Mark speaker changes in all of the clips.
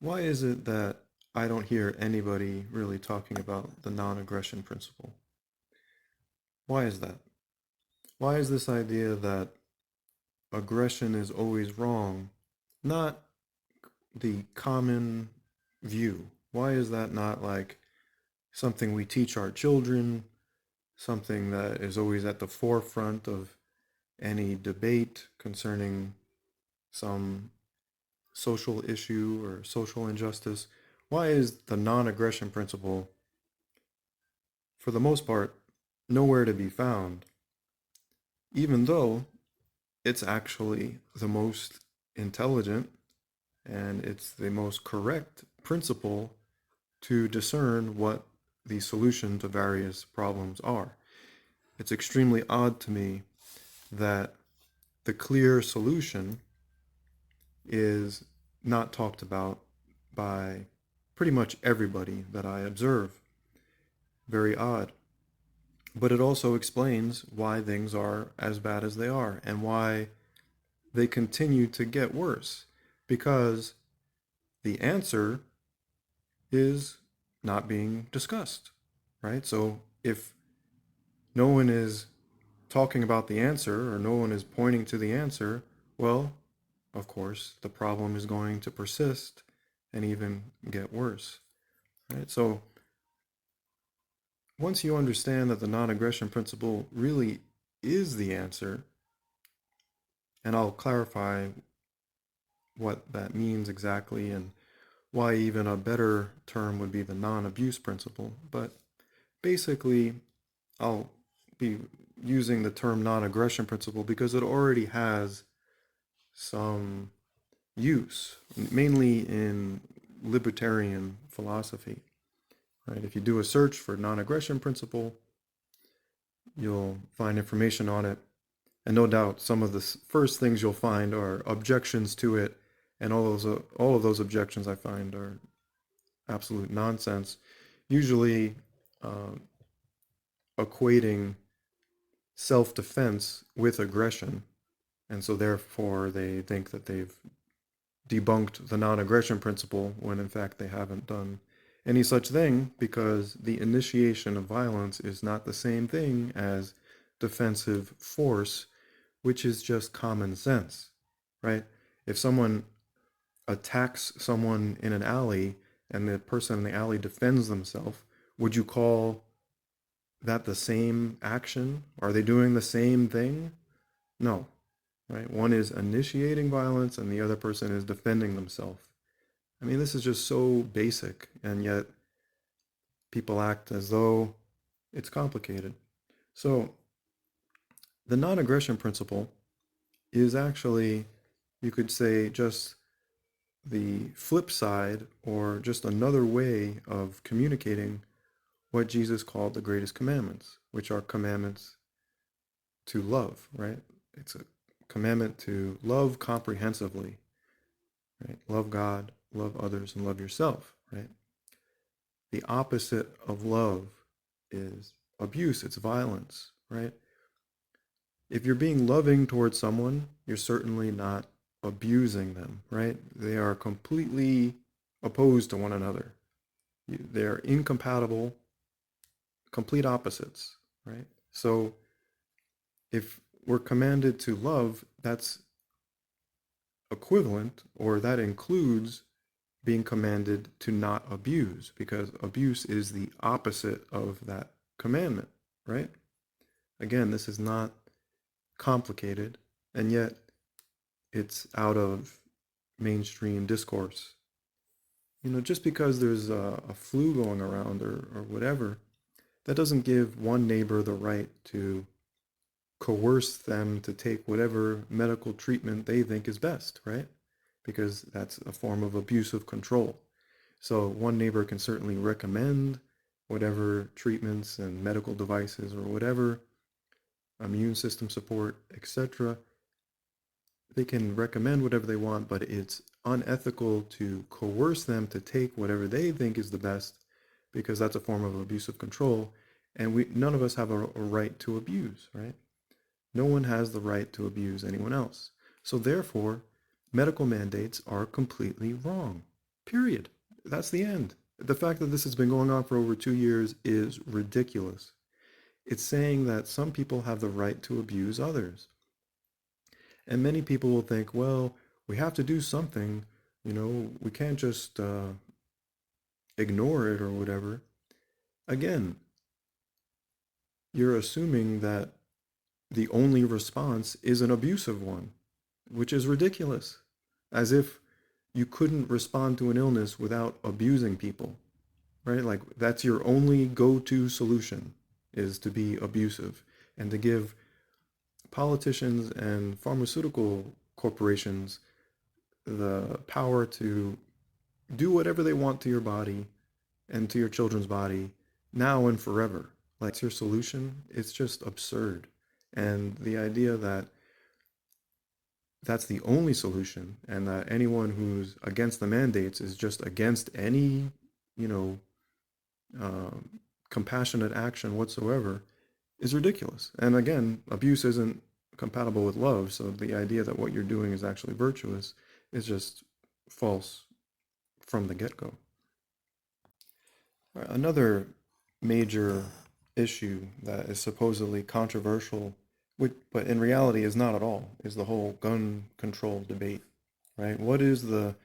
Speaker 1: Why is it that I don't hear anybody really talking about the non-aggression principle? Why is that? Why is this idea that aggression is always wrong not the common view? Why is that not like something we teach our children, something that is always at the forefront of any debate concerning some social issue or social injustice? Why is the non-aggression principle, for the most part, nowhere to be found, even though it's actually the most intelligent and it's the most correct principle to discern what the solution to various problems are? It's extremely odd to me that the clear solution is not talked about by pretty much everybody that I observe. Very odd. But it also explains why things are as bad as they are and why they continue to get worse, because the answer is not being discussed, right? So if no one is talking about the answer or no one is pointing to the answer, well, of course, the problem is going to persist and even get worse, right? So once you understand that the non-aggression principle really is the answer, and I'll clarify what that means exactly and why even a better term would be the non-abuse principle. But basically, I'll be using the term non-aggression principle because it already has some use, mainly in libertarian philosophy. Right? If you do a search for non-aggression principle, you'll find information on it. And no doubt, some of the first things you'll find are objections to it, and all of those objections I find are absolute nonsense. Usually, uh, equating self-defense with aggression, and so therefore they think that they've debunked the non-aggression principle when in fact they haven't done any such thing, because the initiation of violence is not the same thing as defensive force, which is just common sense, right? If someone attacks someone in an alley and the person in the alley defends themselves, would you call that the same action? Are they doing the same thing? No, right? One is initiating violence and the other person is defending themselves. I mean, this is just so basic, and yet people act as though it's complicated. So, the non aggression principle is actually, you could say, just the flip side or just another way of communicating what Jesus called the greatest commandments, which are commandments to love, right? It's a commandment to love comprehensively, right? Love God, love others, and love yourself, right? The opposite of love is abuse, it's violence, right? If you're being loving towards someone, you're certainly not abusing them, right? They are completely opposed to one another. They're incompatible, complete opposites, right? So if we're commanded to love, that's equivalent, or that includes being commanded to not abuse, because abuse is the opposite of that commandment, right? Again, this is not complicated, and yet it's out of mainstream discourse. Just because there's a flu going around or whatever, that doesn't give one neighbor the right to coerce them to take whatever medical treatment they think is best, right? Because that's a form of abusive control. So one neighbor can certainly recommend whatever treatments and medical devices or whatever, immune system support, etc. They can recommend whatever they want, but it's unethical to coerce them to take whatever they think is the best, because that's a form of abusive control. And none of us have a right to abuse, right? No one has the right to abuse anyone else. So therefore, medical mandates are completely wrong. Period. That's the end. The fact that this has been going on for over 2 years is ridiculous. It's saying that some people have the right to abuse others. And many people will think, well, we have to do something. We can't just ignore it or whatever. Again, you're assuming that the only response is an abusive one, which is ridiculous. As if you couldn't respond to an illness without abusing people, right? Like that's your only go-to solution is to be abusive and to give politicians and pharmaceutical corporations the power to do whatever they want to your body and to your children's body now and forever. Like it's your solution. It's just absurd. And the idea that that's the only solution and that anyone who's against the mandates is just against any, you know, compassionate action whatsoever is ridiculous. And again, abuse isn't compatible with love. So the idea that what you're doing is actually virtuous is just false from the get-go. Another major issue that is supposedly controversial, but in reality is not at all, is the whole gun control debate, right? What is the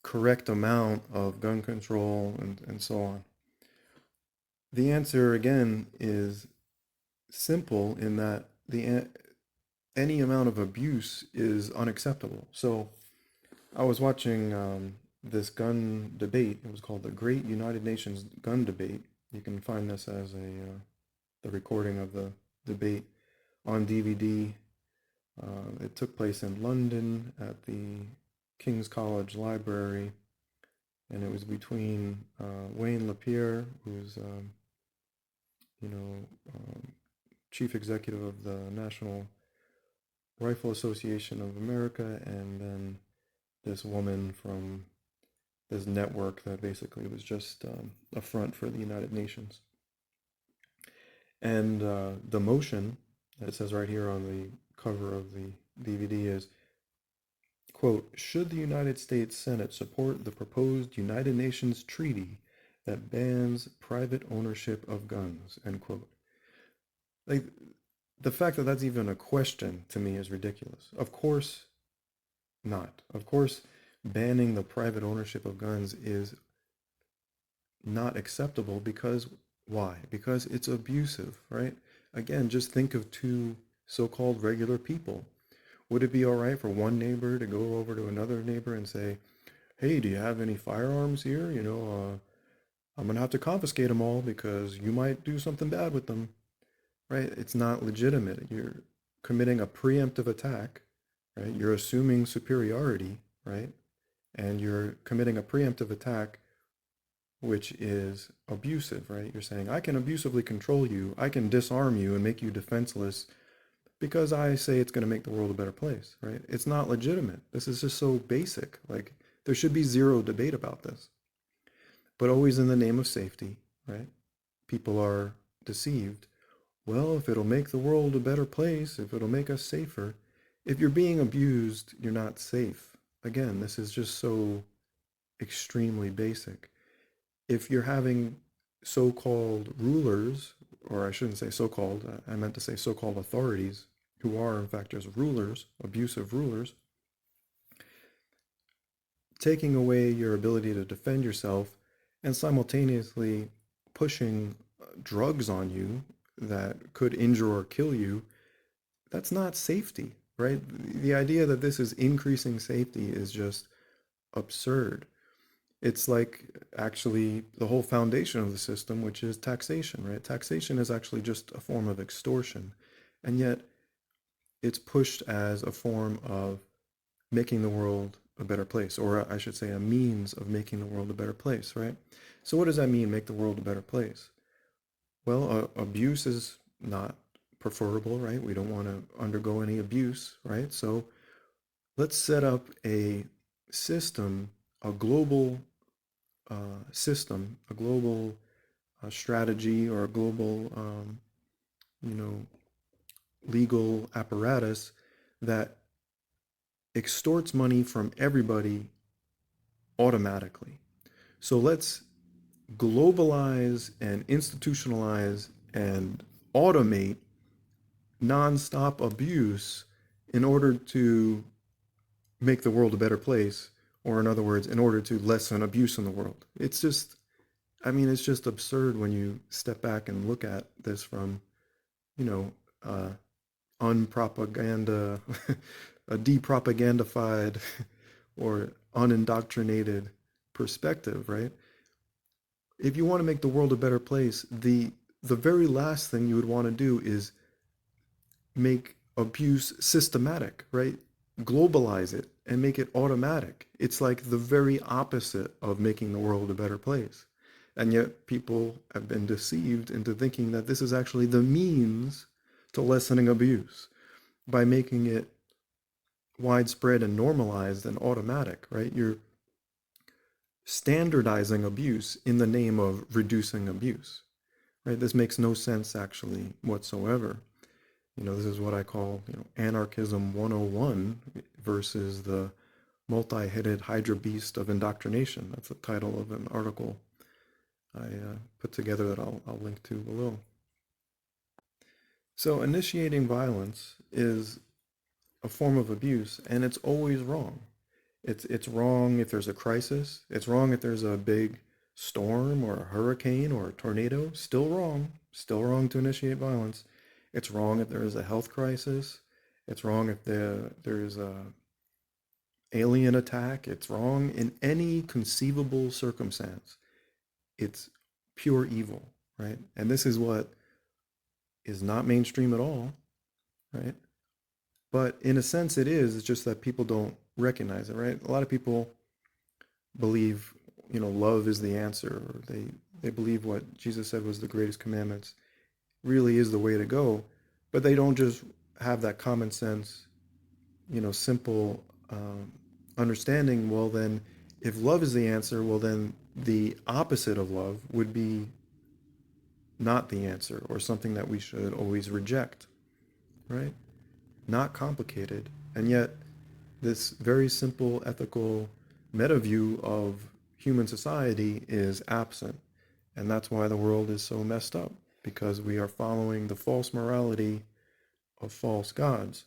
Speaker 1: correct amount of gun control and so on? The answer again is simple in that any amount of abuse is unacceptable. So I was watching this gun debate. It was called the Great United Nations Gun Debate. You can find this as the recording of the debate on DVD. It took place in London at the King's College Library, and it was between Wayne Lapierre, who's you know chief executive of the National Rifle Association of America, and then this woman from this network that basically was just a front for the United Nations. And the motion that it says right here on the cover of the DVD is, quote, should the United States Senate support the proposed United Nations treaty that bans private ownership of guns, end quote. Like, the fact that that's even a question to me is ridiculous. Of course not. Of course, banning the private ownership of guns is not acceptable because why? Because it's abusive, right? Again, just think of two so-called regular people. Would it be all right for one neighbor to go over to another neighbor and say, hey, do you have any firearms here? I'm going to have to confiscate them all because you might do something bad with them, right? It's not legitimate. You're committing a preemptive attack, right? You're assuming superiority, right? And you're committing a preemptive attack, which is abusive, right? You're saying, I can abusively control you, I can disarm you and make you defenseless because I say it's going to make the world a better place, right? It's not legitimate. This is just so basic. Like, there should be zero debate about this. But always in the name of safety, right? People are deceived. Well, if it'll make the world a better place, if it'll make us safer, if you're being abused, you're not safe. Again, this is just so extremely basic. If you're having so-called rulers, or I shouldn't say so-called, I meant to say so-called authorities, who are in fact just rulers, abusive rulers, taking away your ability to defend yourself and simultaneously pushing drugs on you that could injure or kill you, that's not safety, right? The idea that this is increasing safety is just absurd. It's like actually the whole foundation of the system, which is taxation, right? Taxation is actually just a form of extortion, and yet it's pushed as a form of making the world a better place, or I should say a means of making the world a better place, right? So what does that mean, make the world a better place? Well, abuse is not preferable, right? We don't want to undergo any abuse, right? So let's set up a system, a global system, a global strategy, or a global, you know, legal apparatus that extorts money from everybody automatically. So let's globalize and institutionalize and automate nonstop abuse in order to make the world a better place, or in other words, in order to lessen abuse in the world. It's just, I mean, it's just absurd when you step back and look at this from, you know, uh, unpropaganda, a depropagandified or unindoctrinated perspective, right? If you want to make the world a better place, the very last thing you would want to do is make abuse systematic, right? Globalize it and make it automatic. It's like the very opposite of making the world a better place. And yet people have been deceived into thinking that this is actually the means to lessening abuse by making it widespread and normalized and automatic, right? You're standardizing abuse in the name of reducing abuse, right? This makes no sense actually whatsoever. This is what I call, anarchism 101 versus the multi-headed hydra beast of indoctrination. That's the title of an article I put together that I'll link to below. So initiating violence is a form of abuse, and it's always wrong. It's wrong if there's a crisis. It's wrong if there's a big storm or a hurricane or a tornado. Still wrong. Still wrong to initiate violence. It's wrong if there is a health crisis. It's wrong if there's a alien attack. It's wrong in any conceivable circumstance. It's pure evil, right? And this is what is not mainstream at all, right? But in a sense it is. It's just that people don't recognize it, right? A lot of people believe, love is the answer, or they believe what Jesus said was the greatest commandments really is the way to go, but they don't just have that common sense, simple understanding. Well, then, if love is the answer, well, then the opposite of love would be not the answer, or something that we should always reject, right? Not complicated. And yet, this very simple ethical meta view of human society is absent. And that's why the world is so messed up, because we are following the false morality of false gods,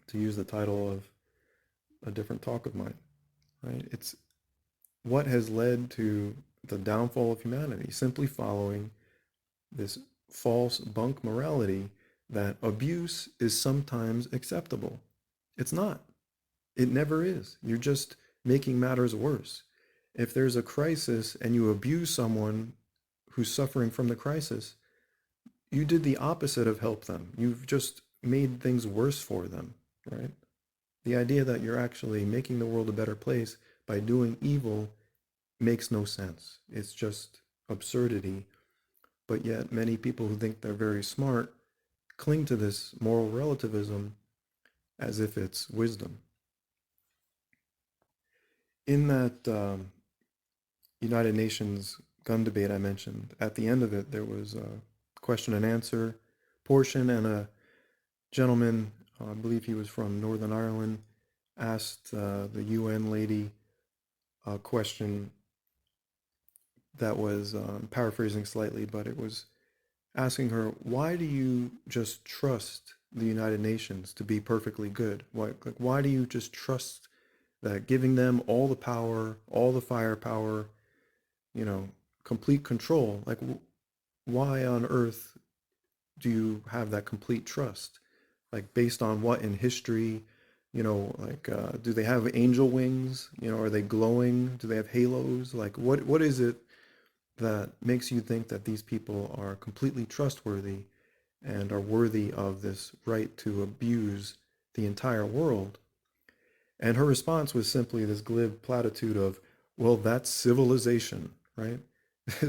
Speaker 1: to use the title of a different talk of mine, right? It's what has led to the downfall of humanity, simply following this false bunk morality that abuse is sometimes acceptable. It's not. It never is. You're just making matters worse. If there's a crisis and you abuse someone who's suffering from the crisis, you did the opposite of help them. You've just made things worse for them, right? The idea that you're actually making the world a better place by doing evil makes no sense. It's just absurdity. But yet many people who think they're very smart cling to this moral relativism as if it's wisdom. In that United Nations gun debate I mentioned, at the end of it, there was a question and answer portion, and a gentleman, I believe he was from Northern Ireland, asked the UN lady a question that was, paraphrasing slightly, but it was asking her, why do you just trust the United Nations to be perfectly good? Why do you just trust that giving them all the power, all the firepower, complete control, why on earth do you have that complete trust? Based on what in history, do they have angel wings? Are they glowing? Do they have halos? What is it that makes you think that these people are completely trustworthy and are worthy of this right to abuse the entire world? And her response was simply this glib platitude of, well, that's civilization, right?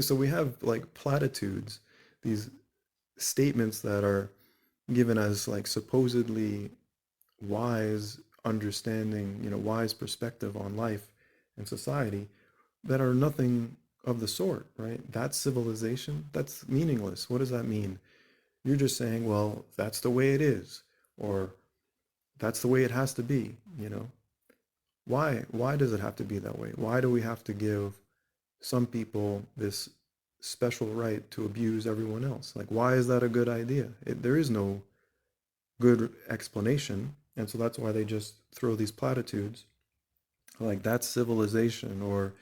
Speaker 1: So we have platitudes, these statements that are given as supposedly wise understanding, wise perspective on life and society, that are nothing of the sort, right? That's civilization. That's meaningless. What does that mean? You're just saying, well, that's the way it is, or that's the way it has to be, Why does it have to be that way? Why do we have to give some people this special right to abuse everyone else? Like, why is that a good idea? There is no good explanation. And so that's why they just throw these platitudes like that's civilization, or,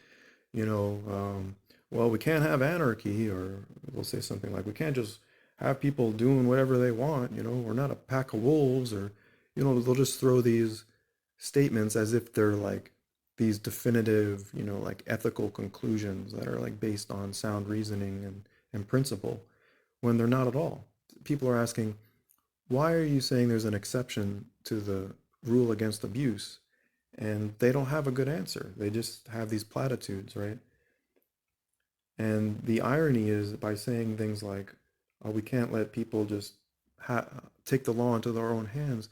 Speaker 1: you know, well, we can't have anarchy, or they'll say something like, we can't just have people doing whatever they want, we're not a pack of wolves, or, they'll just throw these statements as if they're like these definitive, like ethical conclusions that are like based on sound reasoning and principle, when they're not at all. People are asking, why are you saying there's an exception to the rule against abuse? And they don't have a good answer. They just have these platitudes, right? And the irony is, by saying things like, oh, we can't let people just take the law into their own hands.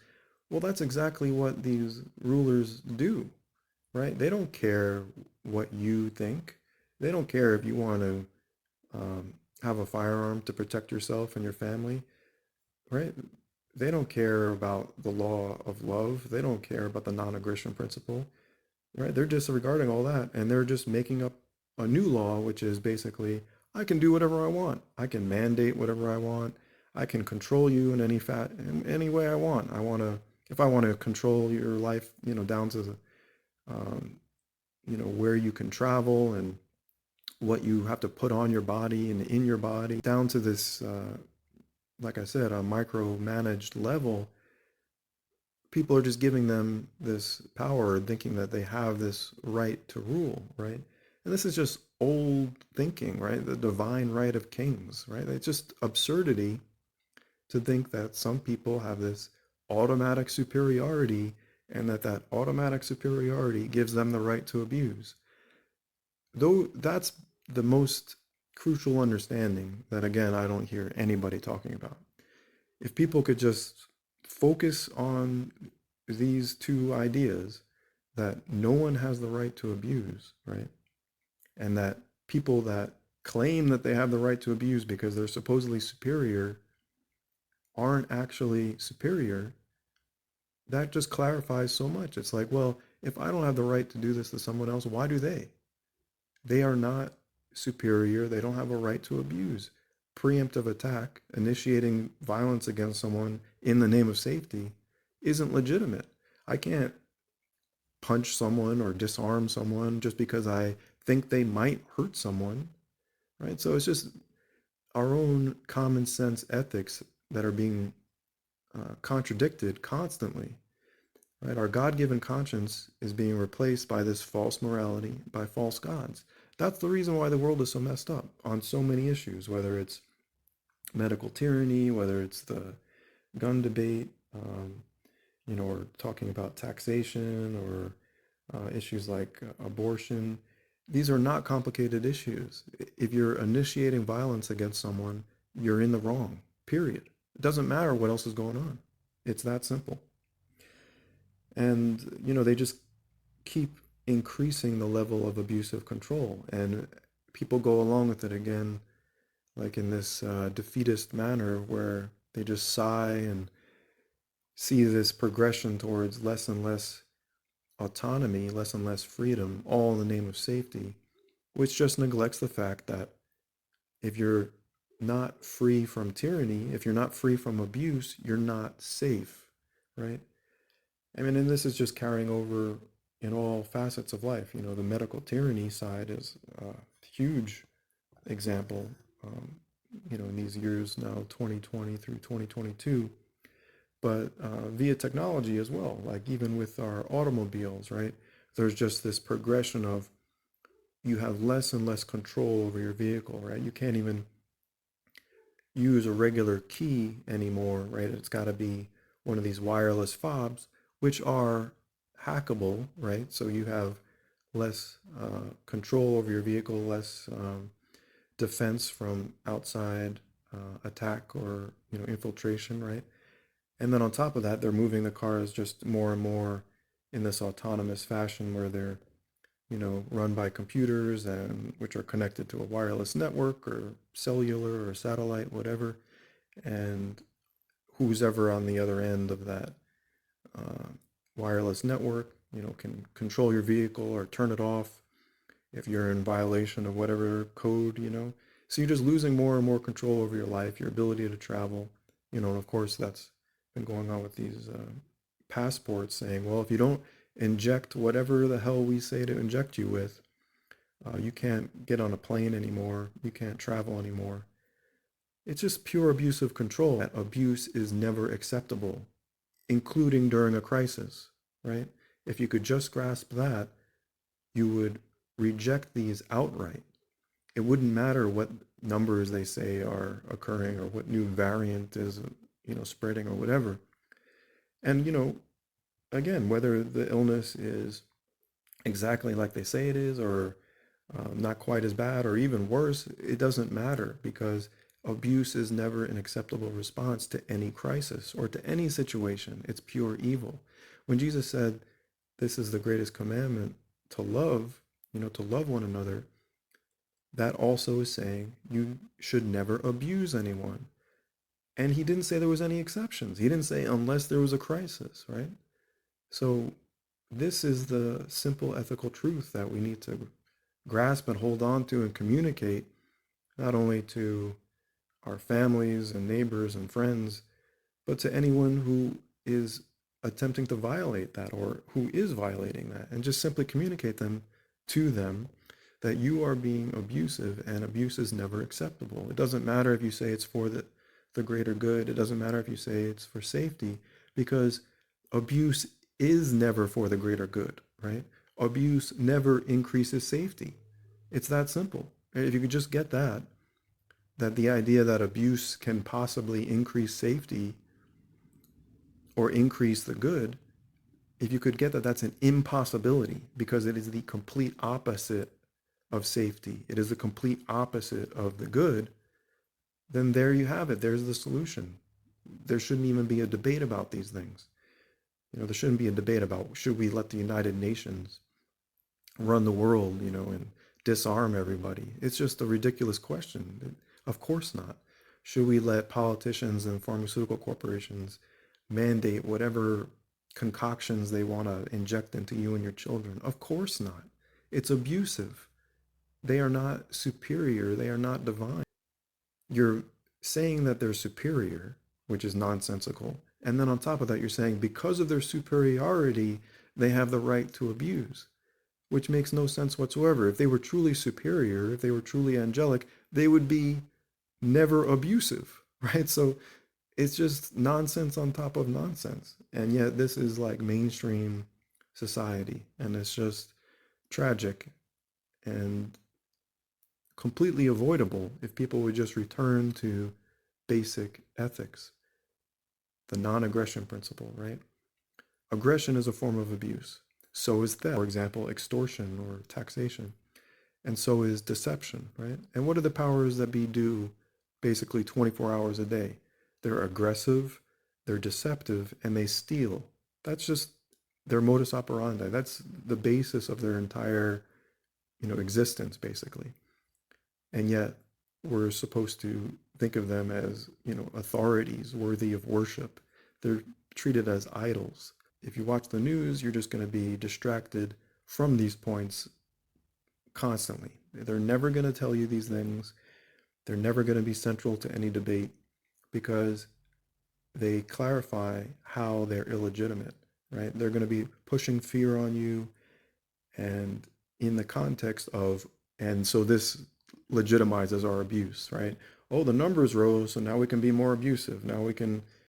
Speaker 1: Well, that's exactly what these rulers do, right? They don't care what you think. They don't care if you want to have a firearm to protect yourself and your family, right? They don't care about the law of love. They don't care about the non-aggression principle, right? They're disregarding all that, and they're just making up a new law, which is basically, I can do whatever I want. I can mandate whatever I want. I can control you in any way I want. If I want to control your life, down to the, um, where you can travel and what you have to put on your body and in your body, down to this, like I said, a micromanaged level. People are just giving them this power, thinking that they have this right to rule, right? And this is just old thinking, right? The divine right of kings, right? It's just absurdity to think that some people have this automatic superiority, and that automatic superiority gives them the right to abuse. Though that's the most crucial understanding that, again, I don't hear anybody talking about. If people could just focus on these two ideas, that no one has the right to abuse, right? And that people that claim that they have the right to abuse because they're supposedly superior aren't actually superior, that just clarifies so much. It's like, well, if I don't have the right to do this to someone else, why do they? They are not superior. They don't have a right to abuse. Preemptive attack, initiating violence against someone in the name of safety, isn't legitimate. I can't punch someone or disarm someone just because I think they might hurt someone, right? So it's just our own common sense ethics that are being contradicted constantly, right? Our God-given conscience is being replaced by this false morality, by false gods. That's the reason why the world is so messed up on so many issues, whether it's medical tyranny, whether it's the gun debate, or talking about taxation, or issues like abortion. These are not complicated issues. If you're initiating violence against someone, you're in the wrong, period. It doesn't matter what else is going on. It's that simple. And, they just keep increasing the level of abusive control. And people go along with it again, like in this defeatist manner, where they just sigh and see this progression towards less and less autonomy, less and less freedom, all in the name of safety, which just neglects the fact that if you're not free from tyranny, if you're not free from abuse, you're not safe, right? I mean, and this is just carrying over in all facets of life. The medical tyranny side is a huge example, in these years now, 2020 through 2022, but via technology as well, like even with our automobiles, right? There's just this progression of, you have less and less control over your vehicle, right? You can't even use a regular key anymore, right? It's got to be one of these wireless fobs, which are hackable, right? So you have less control over your vehicle, less defense from outside attack or infiltration, right? And then on top of that, they're moving the cars just more and more in this autonomous fashion, where they're run by computers, and which are connected to a wireless network or cellular or satellite, whatever. And who's ever on the other end of that wireless network can control your vehicle or turn it off if you're in violation of whatever code. So you're just losing more and more control over your life, your ability to travel. And of course, that's been going on with these passports saying, well, if you don't inject whatever the hell we say to inject you with, you can't get on a plane anymore. You can't travel anymore. It's just pure abuse of control. That abuse is never acceptable, including during a crisis, right? If you could just grasp that, you would reject these outright. It wouldn't matter what numbers they say are occurring or what new variant is, spreading or whatever. And, again, whether the illness is exactly like they say it is or not quite as bad or even worse, it doesn't matter because abuse is never an acceptable response to any crisis or to any situation. It's pure evil. When Jesus said, this is the greatest commandment to love, to love one another, that also is saying you should never abuse anyone. And he didn't say there was any exceptions. He didn't say unless there was a crisis, right? So this is the simple ethical truth that we need to grasp and hold on to and communicate not only to our families and neighbors and friends, but to anyone who is attempting to violate that or who is violating that, and just simply communicate them to them that you are being abusive and abuse is never acceptable. It doesn't matter if you say it's for the greater good. It doesn't matter if you say it's for safety, because abuse is never for the greater good, right? Abuse never increases safety. It's that simple. If you could just get that the idea that abuse can possibly increase safety or increase the good, if you could get that, that's an impossibility because it is the complete opposite of safety. It is the complete opposite of the good. Then there you have it. There's the solution. There shouldn't even be a debate about these things. There shouldn't be a debate about should we let the United Nations run the world, and disarm everybody. It's just a ridiculous question. Of course not. Should we let politicians and pharmaceutical corporations mandate whatever concoctions they want to inject into you and your children? Of course not. It's abusive. They are not superior. They are not divine. You're saying that they're superior, which is nonsensical. And then on top of that, you're saying because of their superiority, they have the right to abuse, which makes no sense whatsoever. If they were truly superior, if they were truly angelic, they would be never abusive, right? So it's just nonsense on top of nonsense. And yet this is like mainstream society, and it's just tragic and completely avoidable if people would just return to basic ethics, the non-aggression principle, right? Aggression is a form of abuse. So is theft, for example, extortion or taxation. And so is deception, right? And what do the powers that be do basically 24 hours a day? They're aggressive, they're deceptive, and they steal. That's just their modus operandi. That's the basis of their entire, existence, basically. And yet we're supposed to think of them as, authorities worthy of worship. They're treated as idols. If you watch the news, you're just going to be distracted from these points constantly. They're never going to tell you these things. They're never going to be central to any debate because they clarify how they're illegitimate, right? They're going to be pushing fear on you and in the context of, and so this legitimizes our abuse, right? Oh, the numbers rose, so now we can be more abusive. Now we can